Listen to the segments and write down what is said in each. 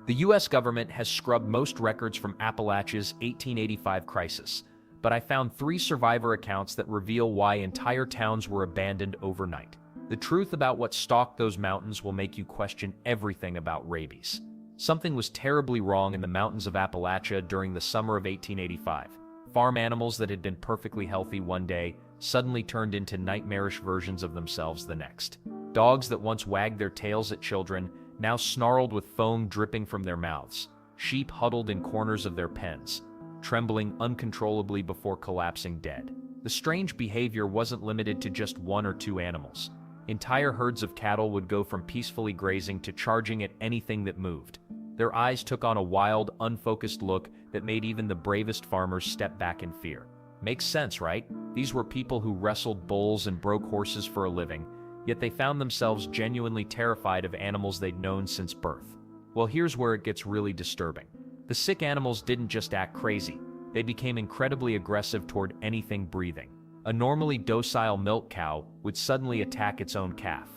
The US government has scrubbed most records from Appalachia's 1885 crisis, but I found 3 survivor accounts that reveal why entire towns were abandoned overnight. The truth about what stalked those mountains will make you question everything about rabies. Something was terribly wrong in the mountains of Appalachia during the summer of 1885. Farm animals that had been perfectly healthy one day suddenly turned into nightmarish versions of themselves the next. Dogs that once wagged their tails at children now snarled with foam dripping from their mouths. Sheep huddled in corners of their pens, trembling uncontrollably before collapsing dead. The strange behavior wasn't limited to just 1 or 2 animals. Entire herds of cattle would go from peacefully grazing to charging at anything that moved. Their eyes took on a wild, unfocused look that made even the bravest farmers step back in fear. Makes sense, right? These were people who wrestled bulls and broke horses for a living, yet they found themselves genuinely terrified of animals they'd known since birth. Well, here's where it gets really disturbing. The sick animals didn't just act crazy, they became incredibly aggressive toward anything breathing. A normally docile milk cow would suddenly attack its own calf.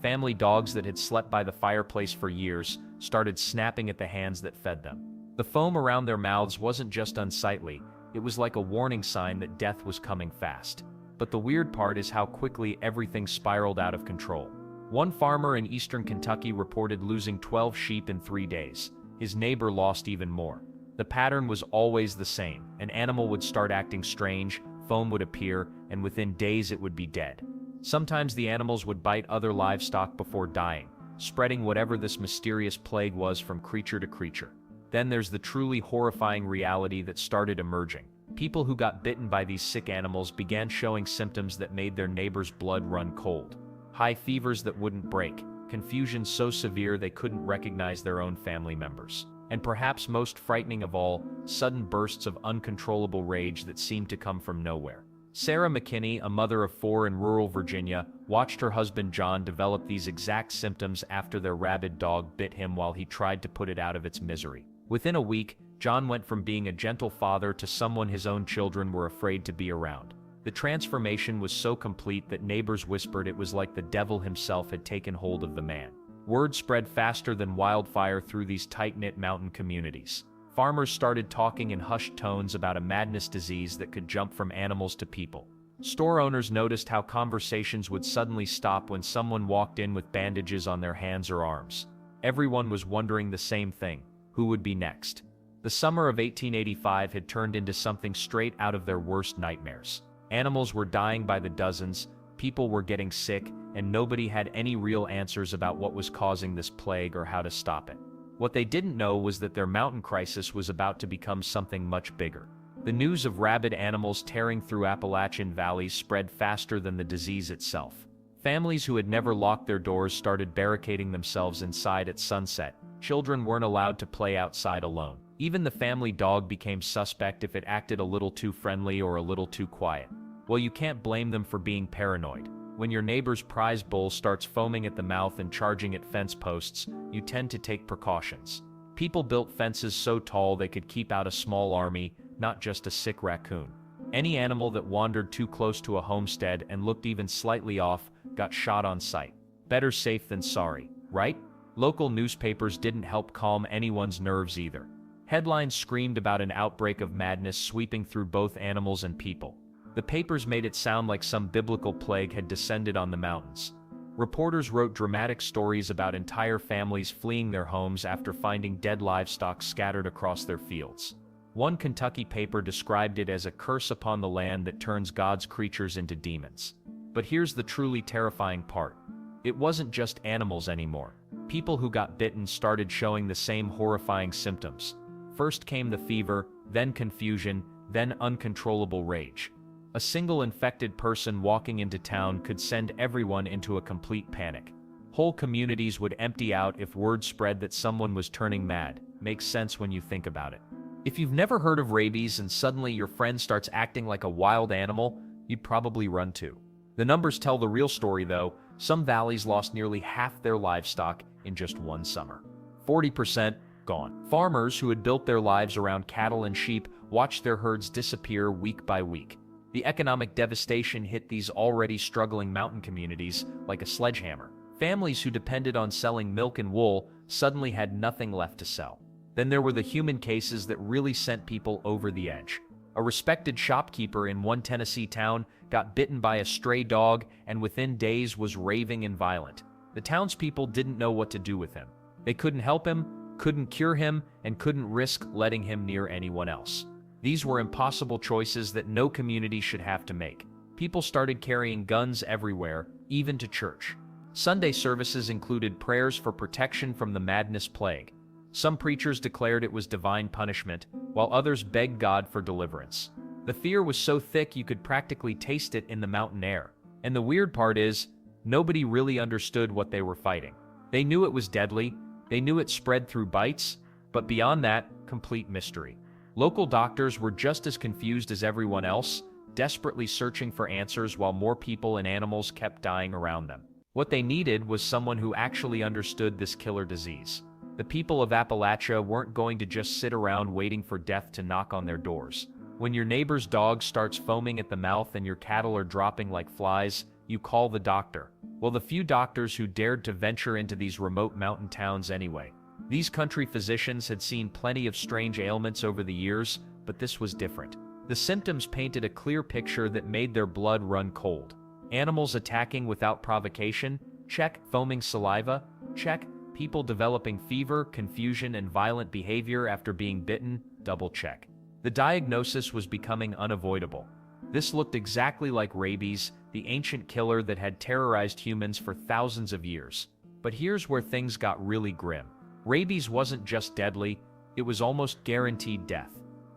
Family dogs that had slept by the fireplace for years started snapping at the hands that fed them. The foam around their mouths wasn't just unsightly, it was like a warning sign that death was coming fast. But the weird part is how quickly everything spiraled out of control. One farmer in eastern Kentucky reported losing 12 sheep in 3 days. His neighbor lost even more. The pattern was always the same. An animal would start acting strange, foam would appear, and within days it would be dead. Sometimes the animals would bite other livestock before dying, spreading whatever this mysterious plague was from creature to creature. Then there's the truly horrifying reality that started emerging. People who got bitten by these sick animals began showing symptoms that made their neighbors' blood run cold. High fevers that wouldn't break, confusion so severe they couldn't recognize their own family members. And perhaps most frightening of all, sudden bursts of uncontrollable rage that seemed to come from nowhere. Sarah McKinney, a mother of 4 in rural Virginia, watched her husband John develop these exact symptoms after their rabid dog bit him while he tried to put it out of its misery. Within a week, John went from being a gentle father to someone his own children were afraid to be around. The transformation was so complete that neighbors whispered it was like the devil himself had taken hold of the man. Word spread faster than wildfire through these tight-knit mountain communities. Farmers started talking in hushed tones about a madness disease that could jump from animals to people. Store owners noticed how conversations would suddenly stop when someone walked in with bandages on their hands or arms. Everyone was wondering the same thing: who would be next? The summer of 1885 had turned into something straight out of their worst nightmares. Animals were dying by the dozens, people were getting sick, and nobody had any real answers about what was causing this plague or how to stop it. What they didn't know was that their mountain crisis was about to become something much bigger. The news of rabid animals tearing through Appalachian valleys spread faster than the disease itself. Families who had never locked their doors started barricading themselves inside at sunset. Children weren't allowed to play outside alone. Even the family dog became suspect if it acted a little too friendly or a little too quiet. Well, you can't blame them for being paranoid. When your neighbor's prize bull starts foaming at the mouth and charging at fence posts, you tend to take precautions. People built fences so tall they could keep out a small army, not just a sick raccoon. Any animal that wandered too close to a homestead and looked even slightly off got shot on sight. Better safe than sorry, right? Local newspapers didn't help calm anyone's nerves either. Headlines screamed about an outbreak of madness sweeping through both animals and people. The papers made it sound like some biblical plague had descended on the mountains. Reporters wrote dramatic stories about entire families fleeing their homes after finding dead livestock scattered across their fields. One Kentucky paper described it as a curse upon the land that turns God's creatures into demons. But here's the truly terrifying part. It wasn't just animals anymore. People who got bitten started showing the same horrifying symptoms. First came the fever, then confusion, then uncontrollable rage. A single infected person walking into town could send everyone into a complete panic. Whole communities would empty out if word spread that someone was turning mad. Makes sense when you think about it. If you've never heard of rabies and suddenly your friend starts acting like a wild animal, you'd probably run too. The numbers tell the real story though. Some valleys lost nearly half their livestock in just one summer. 40% gone. Farmers who had built their lives around cattle and sheep watched their herds disappear week by week. The economic devastation hit these already struggling mountain communities like a sledgehammer. Families who depended on selling milk and wool suddenly had nothing left to sell. Then there were the human cases that really sent people over the edge. A respected shopkeeper in one Tennessee town got bitten by a stray dog and within days was raving and violent. The townspeople didn't know what to do with him. They couldn't help him, couldn't cure him, and couldn't risk letting him near anyone else. These were impossible choices that no community should have to make. People started carrying guns everywhere, even to church. Sunday services included prayers for protection from the madness plague. Some preachers declared it was divine punishment, while others begged God for deliverance. The fear was so thick you could practically taste it in the mountain air. And the weird part is, nobody really understood what they were fighting. They knew it was deadly, they knew it spread through bites, but beyond that, complete mystery. Local doctors were just as confused as everyone else, desperately searching for answers while more people and animals kept dying around them. What they needed was someone who actually understood this killer disease. The people of Appalachia weren't going to just sit around waiting for death to knock on their doors. When your neighbor's dog starts foaming at the mouth and your cattle are dropping like flies, you call the doctor. Well, the few doctors who dared to venture into these remote mountain towns anyway. These country physicians had seen plenty of strange ailments over the years, but this was different. The symptoms painted a clear picture that made their blood run cold. Animals attacking without provocation? Check. Foaming saliva? Check. People developing fever, confusion, and violent behavior after being bitten? Double check. The diagnosis was becoming unavoidable. This looked exactly like rabies, the ancient killer that had terrorized humans for thousands of years. But here's where things got really grim. Rabies wasn't just deadly, it was almost guaranteed death.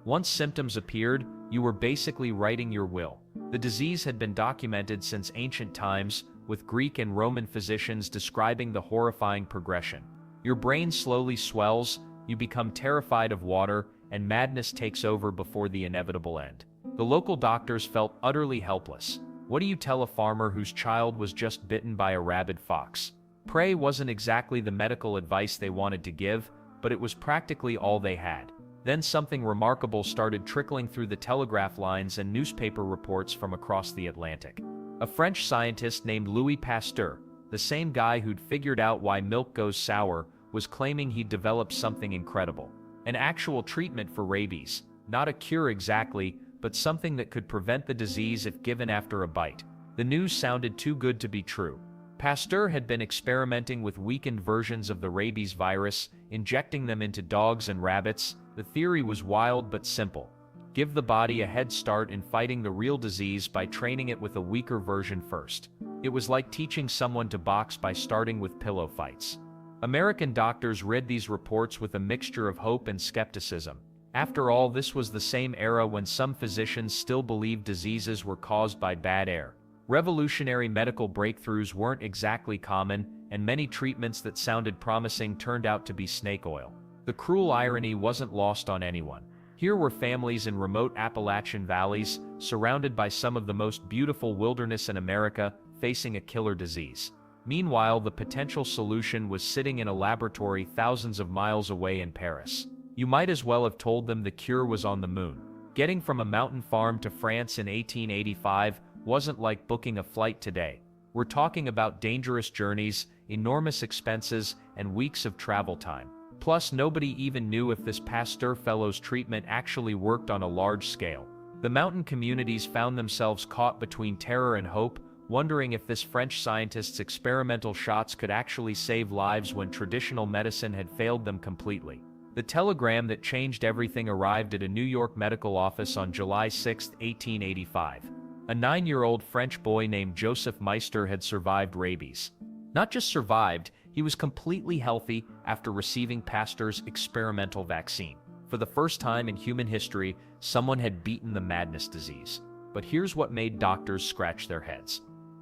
Once symptoms appeared, you were basically writing your will. The disease had been documented since ancient times, with Greek and Roman physicians describing the horrifying progression. Your brain slowly swells, you become terrified of water, and madness takes over before the inevitable end. The local doctors felt utterly helpless. What do you tell a farmer whose child was just bitten by a rabid fox? Pray wasn't exactly the medical advice they wanted to give, but it was practically all they had. Then something remarkable started trickling through the telegraph lines and newspaper reports from across the Atlantic. A French scientist named Louis Pasteur, the same guy who'd figured out why milk goes sour, was claiming he'd developed something incredible. An actual treatment for rabies. Not a cure exactly, but something that could prevent the disease if given after a bite. The news sounded too good to be true. Pasteur had been experimenting with weakened versions of the rabies virus, injecting them into dogs and rabbits. The theory was wild but simple. Give the body a head start in fighting the real disease by training it with a weaker version first. It was like teaching someone to box by starting with pillow fights. American doctors read these reports with a mixture of hope and skepticism. After all, this was the same era when some physicians still believed diseases were caused by bad air. Revolutionary medical breakthroughs weren't exactly common, and many treatments that sounded promising turned out to be snake oil. The cruel irony wasn't lost on anyone. Here were families in remote Appalachian valleys, surrounded by some of the most beautiful wilderness in America, facing a killer disease. Meanwhile, the potential solution was sitting in a laboratory thousands of miles away in Paris. You might as well have told them the cure was on the moon. Getting from a mountain farm to France in 1885 wasn't like booking a flight today. We're talking about dangerous journeys, enormous expenses, and weeks of travel time. Plus, nobody even knew if this Pasteur fellow's treatment actually worked on a large scale. The mountain communities found themselves caught between terror and hope, wondering if this French scientist's experimental shots could actually save lives when traditional medicine had failed them completely. The telegram that changed everything arrived at a New York medical office on July 6, 1885. A 9-year-old French boy named Joseph Meister had survived rabies. Not just survived, he was completely healthy after receiving Pasteur's experimental vaccine. For the first time in human history, someone had beaten the madness disease. But here's what made doctors scratch their heads.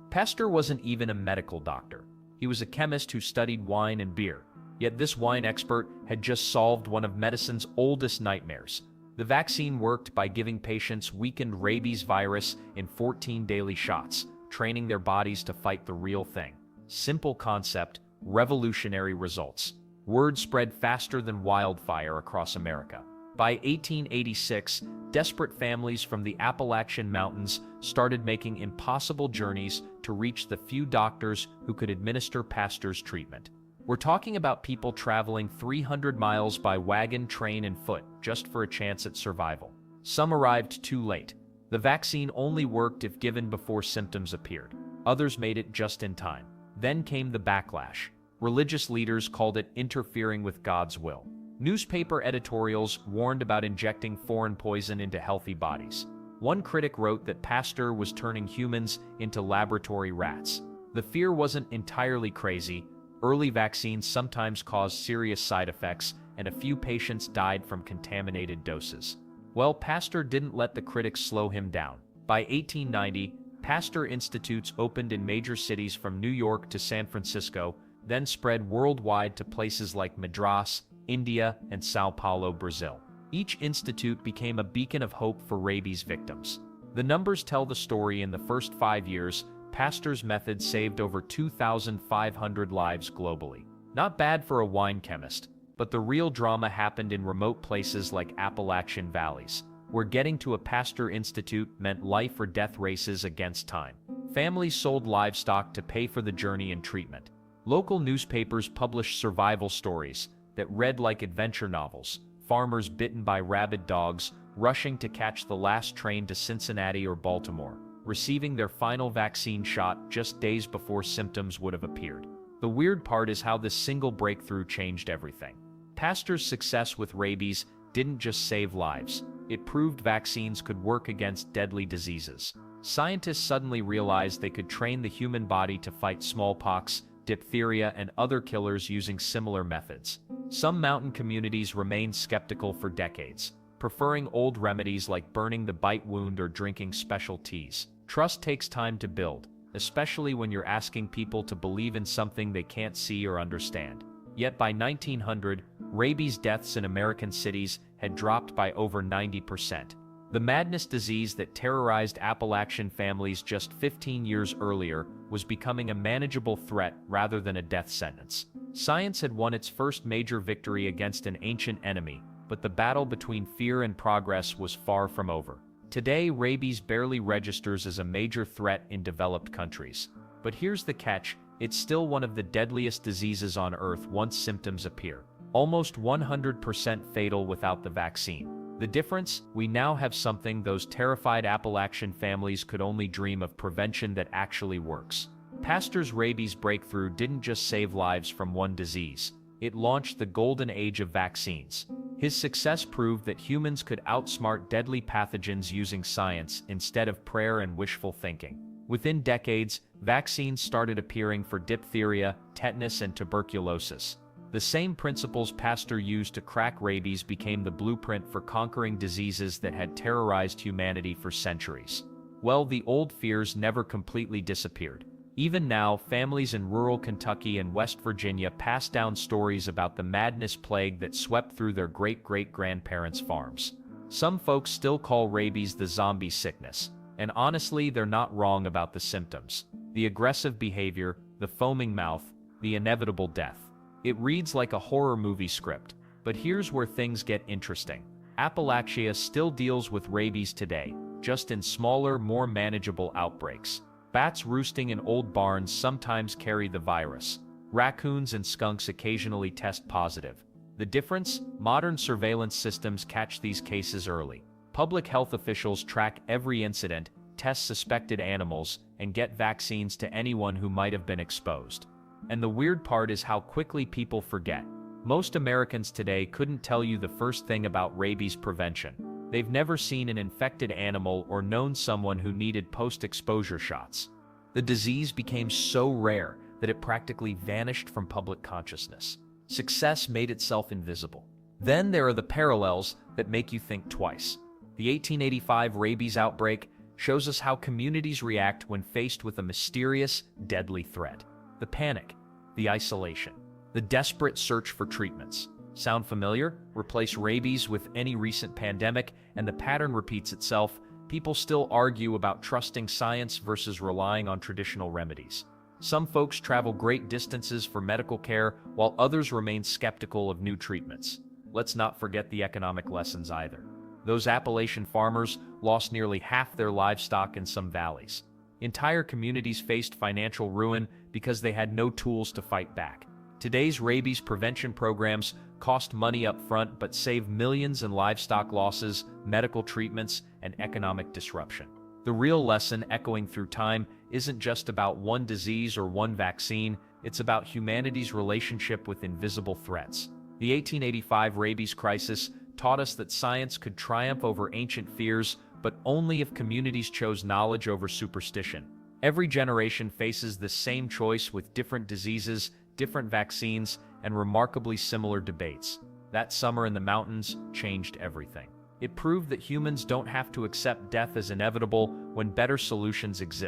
Pasteur wasn't even a medical doctor. He was a chemist who studied wine and beer. Yet this wine expert had just solved one of medicine's oldest nightmares. The vaccine worked by giving patients weakened rabies virus in 14 daily shots, training their bodies to fight the real thing. Simple concept, revolutionary results. Word spread faster than wildfire across America. By 1886, desperate families from the Appalachian Mountains started making impossible journeys to reach the few doctors who could administer Pasteur's treatment. We're talking about people traveling 300 miles by wagon, train, and foot just for a chance at survival. Some arrived too late. The vaccine only worked if given before symptoms appeared. Others made it just in time. Then came the backlash. Religious leaders called it interfering with God's will. Newspaper editorials warned about injecting foreign poison into healthy bodies. One critic wrote that Pasteur was turning humans into laboratory rats. The fear wasn't entirely crazy. Early vaccines sometimes caused serious side effects, and a few patients died from contaminated doses. Well, Pasteur didn't let the critics slow him down. By 1890, Pasteur Institutes opened in major cities from New York to San Francisco, then spread worldwide to places like Madras, India, and Sao Paulo, Brazil. Each institute became a beacon of hope for rabies victims. The numbers tell the story. In the first 5 years, Pasteur's method saved over 2,500 lives globally. Not bad for a wine chemist, but the real drama happened in remote places like Appalachian valleys, where getting to a Pasteur Institute meant life or death races against time. Families sold livestock to pay for the journey and treatment. Local newspapers published survival stories that read like adventure novels, farmers bitten by rabid dogs, rushing to catch the last train to Cincinnati or Baltimore, receiving their final vaccine shot just days before symptoms would have appeared. The weird part is how this single breakthrough changed everything. Pasteur's success with rabies didn't just save lives, it proved vaccines could work against deadly diseases. Scientists suddenly realized they could train the human body to fight smallpox, diphtheria, and other killers using similar methods. Some mountain communities remained skeptical for decades, preferring old remedies like burning the bite wound or drinking special teas. Trust takes time to build, especially when you're asking people to believe in something they can't see or understand. Yet by 1900, rabies deaths in American cities had dropped by over 90%. The madness disease that terrorized Appalachian families just 15 years earlier was becoming a manageable threat rather than a death sentence. Science had won its first major victory against an ancient enemy, but the battle between fear and progress was far from over. Today, rabies barely registers as a major threat in developed countries. But here's the catch, it's still one of the deadliest diseases on Earth once symptoms appear. Almost 100% fatal without the vaccine. The difference? We now have something those terrified Appalachian families could only dream of: prevention that actually works. Pasteur's rabies breakthrough didn't just save lives from one disease, it launched the golden age of vaccines. His success proved that humans could outsmart deadly pathogens using science instead of prayer and wishful thinking. Within decades, vaccines started appearing for diphtheria, tetanus, and tuberculosis. The same principles Pasteur used to crack rabies became the blueprint for conquering diseases that had terrorized humanity for centuries. Well, the old fears never completely disappeared. Even now, families in rural Kentucky and West Virginia pass down stories about the madness plague that swept through their great-great-grandparents' farms. Some folks still call rabies the zombie sickness, and honestly, they're not wrong about the symptoms. The aggressive behavior, the foaming mouth, the inevitable death. It reads like a horror movie script, but here's where things get interesting. Appalachia still deals with rabies today, just in smaller, more manageable outbreaks. Bats roosting in old barns sometimes carry the virus. Raccoons and skunks occasionally test positive. The difference? Modern surveillance systems catch these cases early. Public health officials track every incident, test suspected animals, and get vaccines to anyone who might have been exposed. And the weird part is how quickly people forget. Most Americans today couldn't tell you the first thing about rabies prevention. They've never seen an infected animal or known someone who needed post-exposure shots. The disease became so rare that it practically vanished from public consciousness. Success made itself invisible. Then there are the parallels that make you think twice. The 1885 rabies outbreak shows us how communities react when faced with a mysterious, deadly threat. The panic, the isolation, the desperate search for treatments. Sound familiar? Replace rabies with any recent pandemic, and the pattern repeats itself. People still argue about trusting science versus relying on traditional remedies. Some folks travel great distances for medical care, while others remain skeptical of new treatments. let's not forget the economic lessons either. Those Appalachian farmers lost nearly half their livestock in some valleys. Entire communities faced financial ruin because they had no tools to fight back. Today's rabies prevention programs cost money up front but save millions in livestock losses, medical treatments, and economic disruption. The real lesson, echoing through time, isn't just about one disease or one vaccine, it's about humanity's relationship with invisible threats. The 1885 rabies crisis taught us that science could triumph over ancient fears, but only if communities chose knowledge over superstition. Every generation faces the same choice with different diseases, different vaccines, and remarkably similar debates. That summer in the mountains changed everything. It proved that humans don't have to accept death as inevitable when better solutions exist.